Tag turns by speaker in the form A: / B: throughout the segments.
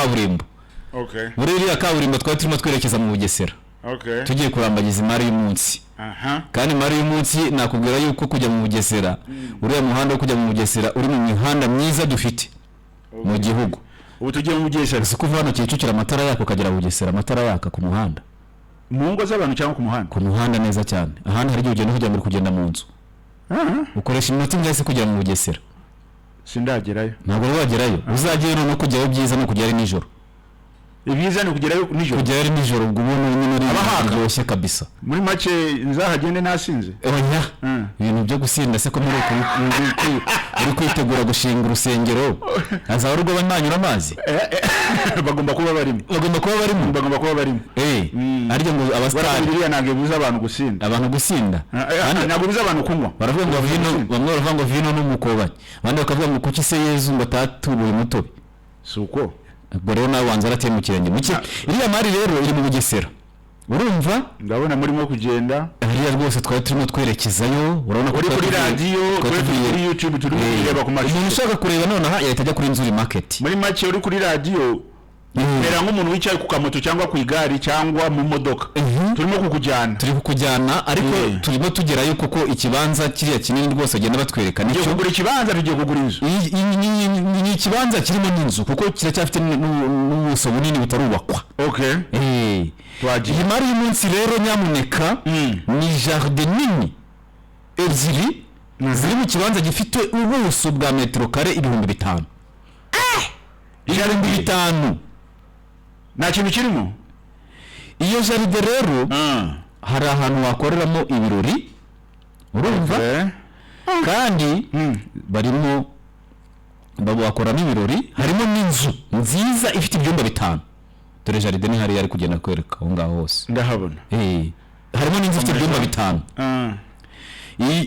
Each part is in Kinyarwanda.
A: kaburimbo.
B: Okay.
A: Muri iriya kaburimbo twari turimo twerekeza mu Bugesera.
B: Okay.
A: Tugiye kurambagiza imari y'umunsi. Kandi imari y'umunsi nakubwira yuko kujya mu Bugesera uriya muhanda wo kujya mu Bugesera uri mu mihanda myiza dufite mu gihugu.
B: Ubu tugiye mu Bugesera
A: kuva hano Kicukira amatara yako kagera mu Bugesera amatara yaka ku muhanda.
B: Mu ngo z'abantu cyangwa ku muhanda? Ku
A: muhanda neza cyane. Ahandi hari ugenda kujya muri kugenda mu nzu. Ukoresha iminota ingase kujya mu Bugesera.
B: Sindagerayo.
A: Ntabwo wagerayo. Uzagiye no kujyayo byiza no kujyayo nijoro.
B: Ibiza ni kugerayo nijoro.
A: Kujyayo nijoro ubwo ubona nyine biryoshye kabisa.
B: Muri make nzahagende nasinze.
A: Oya. Ibintu byo gusinda se ko muri uri kwitegura gushinga urusengero. Azaba rugo banyura amazi.
B: Bagomba kuba barimo.
A: Ariko ngo abastari
B: biriya ntabwo bibuza abantu gusinda. Ntabwo bibuza abantu kunywa.
A: Baravuga ngo vino, bamwe baravuga ngo vino n'umukobanyi. Abandi bakavuga ngo kuki se Yezu ngo atatubuye umutobe.
B: Suko.
A: Rero nawe wanza arateye mu kirenge muke. Iriya mari rero iri mu Bugesera. Urumva?
B: Ndabona murimo kugenda.
A: Hariya rwose twari turimo twerekezayo. Urabona ko
B: kuri radio, kuri YouTube turi kureba ku mashusho.
A: Umuntu ushaka kureba none aha yahita ajya kuri Nzuri Market.
B: Muri make uri kuri radio. Era nk'umuntu wicaye ku kamoto cyangwa ku igari cyangwa mu modoka. Turimo kukujyana ariko turimo tugerayo kuko ikibanza kiriya kinini rwose agenda batwereka nicyo kugura ikibanza tugiye kugura inzu.
A: Ni ikibanza kirimo n'inzu kuko kiracyafite n'ubuso bunini butarubakwa.
B: Okay.
A: Iyi mari y'umunsi rero nyamuneka ni jardin nini ebyiri ziri mu kibanza gifite ubuso bwa metero kare 5,000. Jardin 5.
B: Nta kintu kirimo.
A: Iyo jaride rero hari ahantu wakoreramo ibirori. Urumva? Kandi barimo bakoramo ibirori, harimo n'inzu nziza ifite ibyumba 5. Dore jaride ni hari yari kugenda kwereka aho ngaho hose.
B: Ndahabona.
A: Harimo n'inzu ifite ibyumba 5.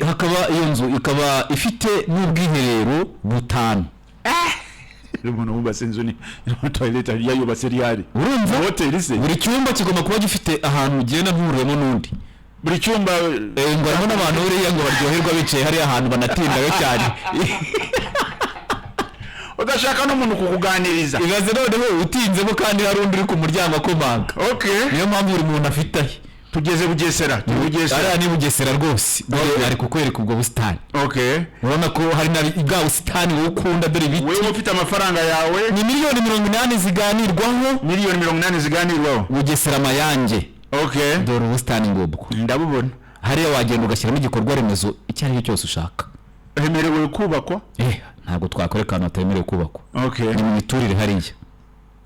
A: Hakaba iyo nzu ikaba ifite n'ubwiherero 5.
B: Umuntu wubase inzu ni toilet yayubase riyari.
A: Urumva?
B: Hotel se.
A: Buri cyumba kigomba kuba gifite ahantu ugenda ntururemo n'undi.
B: Buri cyumba
A: ngo arimo n'abantu uriya ngo baryoherwa bicaye hari ahantu banatindayo cyane.
B: Udashaka n'umuntu kukuganiriza.
A: Igaze noneho utinzemo kandi hari undi uri ku muryango akomanga.
B: Okay.
A: Niyo mpamvu buri muntu afite ahe.
B: Tugeze Bugesera.
A: Ari Bugesera rwose. Ari kukwereka ubwo busitani.
B: Okay.
A: Urabona ko hari na bwa busitani wowe ukunda dore biti.
B: Wewe ufite amafaranga yawe
A: ni miliyoni 80 ziganirwaho.
B: Miliyoni 80 ziganirwaho.
A: Bugesera Mayange.
B: Okay.
A: Dore ubusitani ngobwo.
B: Ndabubona.
A: Hariya wagenda ugashyiramo igikorwa remezo icyo ari cyo cyose ushaka.
B: Hemerewe kubakwa?
A: Ntabwo twakoreka ahantu hatemerewe kubakwa.
B: Okay.
A: Ni mu miturire hariya.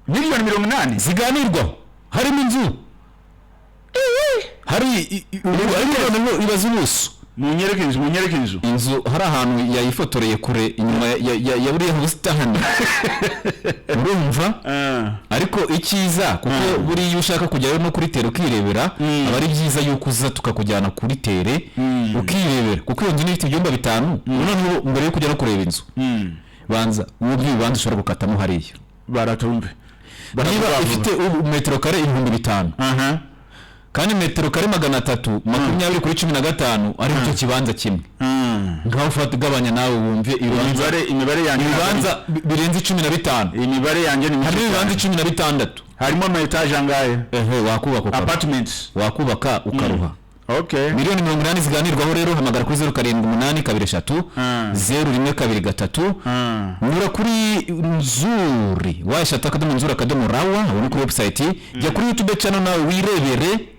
B: Miliyoni 80
A: ziganirwaho. Harimo inzu. Hari ibaza ubuso.
B: Munyereke inzu.
A: Inzu hari ahantu yayifotoreye kure inyuma ya buriya busitani. Urumva? Ariko ikiza kuko buri iyo ushaka kujyayo no kuri tere ukirebera abari byiza yuko uza tukakujyana kuri tere ukirebera kuko iyo nzu ifite ibyumba 5 noneho mbere yo kujya no kureba inzu. Banza ubanza ushobora gukatamo hariya.
B: Baratumve.
A: Niba ifite metero kare 5,000. Kandi metero kare 320 kuri 15 ari cyo kibanza kimwe. Ngaho ufata gabanya nawe wumve
B: imibare yanjye
A: ibibanza birenze 15.
B: Imibare yanjye ni
A: hari ibibanza 16.
B: Harimo ama etage angahe?
A: Wakubaka
B: apartments.
A: Wakubaka ukaruha.
B: Okay.
A: Miliyoni 80 ziganirwaho rero hamagara kuri 0788 0123. Nyura kuri Nzuri. Washata Nzuri rawa abone kuri website. Jya kuri YouTube channel nawe wirebere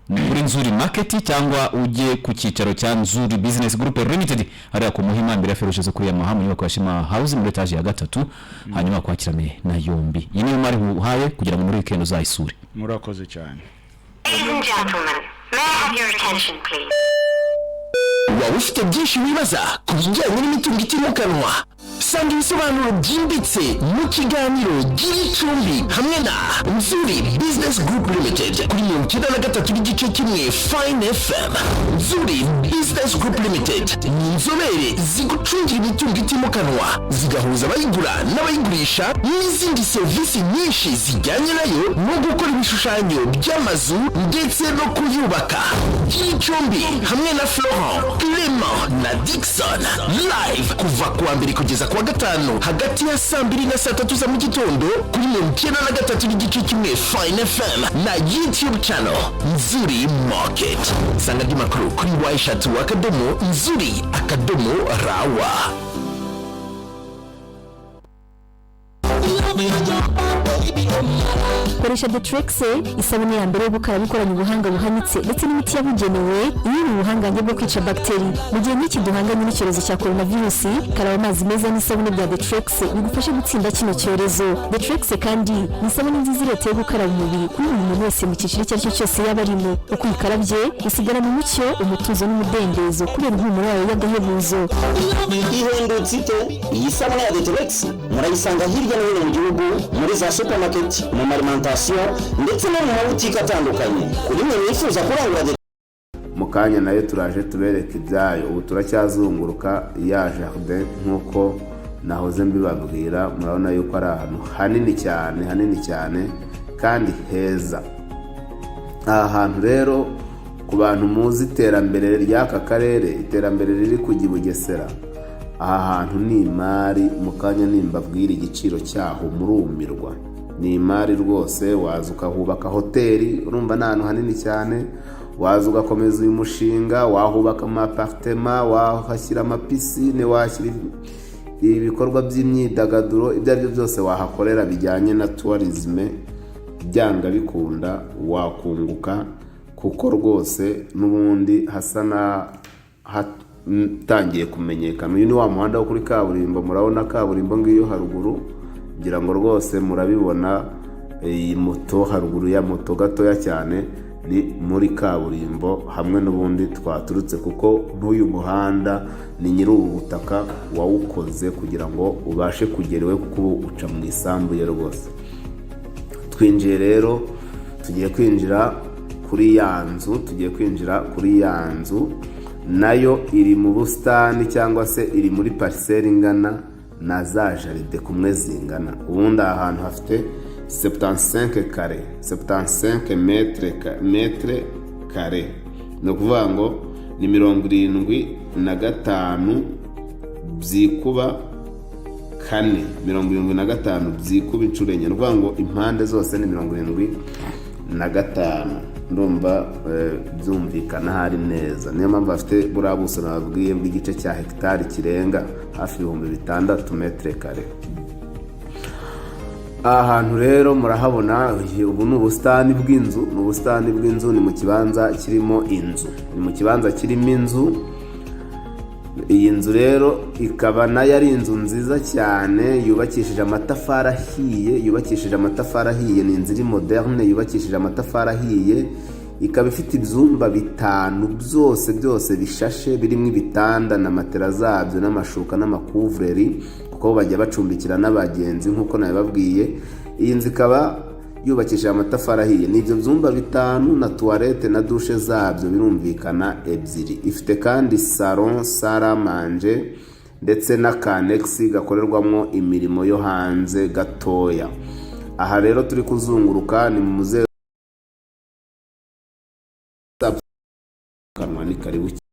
A: muri Nzuri Market cyangwa ujye ku cyicaro cya Nzuri Business Group Limited hariya ku Muhima mbere feruje zo kuri ya Muhamu nyubako yashima house muri etage ya 3 hanyuma kwakirane na yombi. Iyi niyo mari uhaye kugira ngo muri weekend uzayisure.
B: Murakoze cyane.
C: Ladies and gentlemen, may I have your attention please?
D: Waba ufite byinshi wibaza ku bijyanye n'imitungo itimukanwa? Sanga ibisobanuro byimbitse mu kiganiro Giricumbi hamwe na Nzuri Business Group Limited kuri 93 n'igice kimwe Fine FM. Nzuri Business Group Limited ni inzobere zigucungira imitungo itimukanwa zigahuza abayigura n'abayigurisha n'izindi serivisi nyinshi zijyanye nayo no gukora ibishushanyo by'amazu ndetse no kuyubaka. Giricumbi hamwe na Florent, Clement na Dixon live kuva kuwa mbere kugeza kuwa gatanu hagati ya saa 2 na saa 3 za mu gitondo kuri 93.1 Fine FM na YouTube channel Nzuri Market. Sanga di makuru kuri Waishatu Akadomo Nzuri Akadomo Rawa.
E: Koresha Detrexe isabune ya mbere yo gukaraba ikoranye ubuhanga buhanitse ndetse n'imiti yabugenewe iri mu buhangange bwo kwica bakteri. Mu gihe n'iki duhanganye n'icyorezo cya coronavirus, karaba amazi meza n'isabune bya Detrexe bigufasha gutsinda kino cyorezo. Detrexe kandi ni isabune nziza ireteye gukaraba umubiri kuri buri muntu wese mu cyiciro icyo aricyo cyose yaba arimo. Uko uyikarabye usigara mu mucyo, umutuzo n'umudendezo kubera impumuro yayo y'agahebuzo.
F: Ihindutse ite iyi sabune ya Detrexe murayisanga hirya no hino mu gihugu muri za supermarket, mu alimentation ndetse no mu mabutike atandukanye. Kuri mwe mwifuza kurangura
G: mu kanya nayo turaje tubereka ibyayo. Ubu turacyazunguruka ya jardin nk'uko nahoze mbibabwira. Murabona yuko ari ahantu hanini cyane kandi heza. Aha hantu rero ku bantu muzi iterambere ry'aka karere, iterambere riri kujya Bugesera, aha hantu ni Imali. Mu kanya nimbabwira igiciro cyaho murumirwa. Ni Imali rwose. Waza ukahubaka hoteli, urumva ni ahantu hanini cyane. Waza ugakomeza uyu mushinga, wahubaka amapartema, wahashyira amapisine, washyira ibikorwa by'imyidagaduro, ibyo ari byo byose wahakorera bijyanye na tourisme. Byanga bikunda wakunguka, kuko rwose n'ubundi hasa na hatangiye kumenyekana. Uyu ni wa muhanda wo kuri kaburimbo, murabona kaburimbo ngiyo haruguru, ngira ngo rwose murabibona. Iyi moto haruguru ya moto gatoya cyane ni muri kaburimbo hamwe n'ubundi twaturutse, kuko n'uyu muhanda ni nyiri ubu butaka wawukoze kugira ngo ubashe kugerawe, kuko uca mu isambu ye rwose. Twinjiye rero, tugiye kwinjira kuri ya nzu, nayo iri mu busitani cyangwa se iri muri parcelle ingana na za jaride kumwe zingana. Ubundi ahantu hafite 75 metre kare, no kuvuga ngo ni 75 byikuba 4, 75 byikuba inshuro enye, no kuvuga ngo impande zose ni 75. Ndumva byumvikana hari neza. Niyo mpamvu afite buriya buso nababwiye bw'igice cya hegitari kirenga hafi 6,000 metre kare. Ahantu rero murahabona, ubu ni ubusitani bw'inzu, ni mu kibanza kirimo inzu. Iyi nzu rero ikaba nayo ari inzu nziza cyane, yubakishije amatafari ahiye. Ni inzu iri moderne, yubakishije amatafari ahiye. Ikaba ifite ibyumba 5 byose bishashe, birimo ibitanda na matera zabyo n'amashuka n'amakuvreri, kuko bajya bacumbikira n'abagenzi nk'uko nabibabwiye. Iyi nzu ikaba yubakishije amatafari ahiye. N'ibyo byumba 5 na toilette na douche zabyo birumvikana 2. Ifite kandi salon, salle à manger ndetse n'akanexi gakorerwamo imirimo yo hanze gatoya. Aha rero turi kuzunguruka ni mu muze kanwa, ni karibu